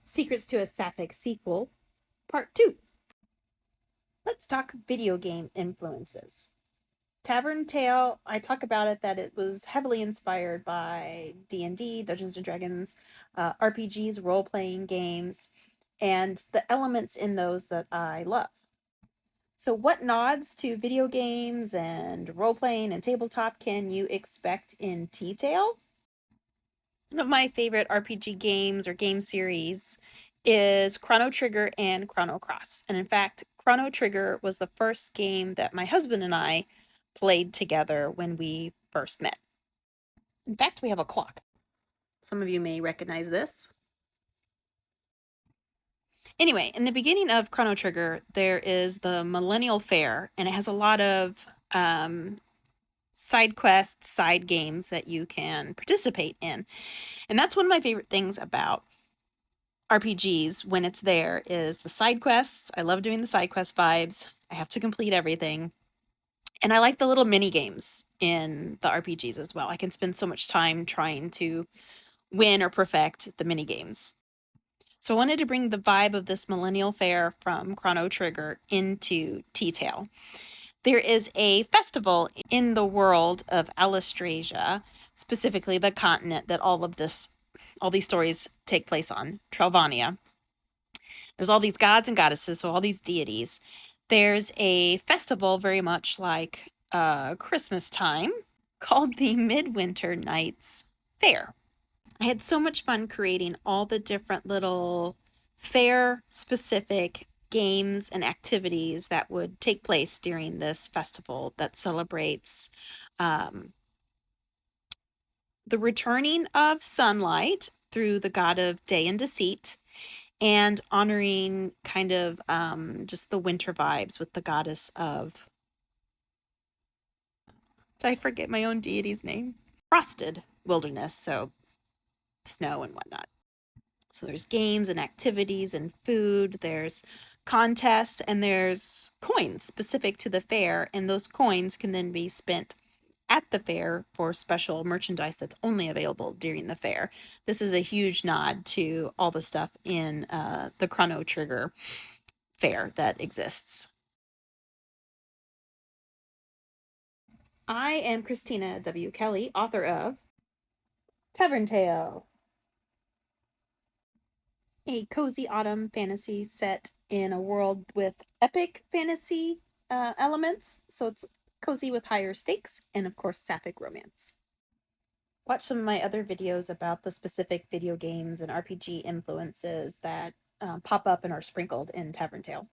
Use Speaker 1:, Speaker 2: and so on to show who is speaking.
Speaker 1: Secrets to a Sapphic Sequel, Part 2. Let's talk video game influences. Tavern Tale, I talk about it that it was heavily inspired by D&D, Dungeons and Dragons, RPGs, role-playing games, and the elements in those that I love. So what nods to video games and role-playing and tabletop can you expect in T-Tale? One of my favorite RPG games or game series is Chrono Trigger and Chrono Cross. And in fact, Chrono Trigger was the first game that my husband and I played together when we first met. In fact, we have a clock. Some of you may recognize this. Anyway, in the beginning of Chrono Trigger, there is the Millenium Fair, and it has a lot of side quests, side games that you can participate in. And that's one of my favorite things about RPGs when it's there is the side quests. I love doing the side quest vibes. I have to complete everything. And I like the little mini games in the RPGs as well. I can spend so much time trying to win or perfect the mini games. So I wanted to bring the vibe of this Millenium Fair from Chrono Trigger into T-Tale. There is a festival in the world of Allustrasia, specifically the continent that all these stories take place on, Trelvania. There's all these gods and goddesses, so all these deities. There's a festival very much like Christmas time called the Midwinter Nights Fair. I had so much fun creating all the different little fair-specific games and activities that would take place during this festival that celebrates the returning of sunlight through the god of day and deceit, and honoring kind of just the winter vibes with the goddess of, did I forget my own deity's name? Frosted wilderness, so snow and whatnot. So there's games and activities and food, there's contests, and there's coins specific to the fair, and those coins can then be spent at the fair for special merchandise that's only available during the fair. This is a huge nod to all the stuff in the Chrono Trigger fair that exists. I am Christina W. Kelly, author of Tavern Tale, a cozy autumn fantasy set in a world with epic fantasy elements. So it's cozy with higher stakes and, of course, sapphic romance. Watch some of my other videos about the specific video games and RPG influences that pop up and are sprinkled in Tavern Tale.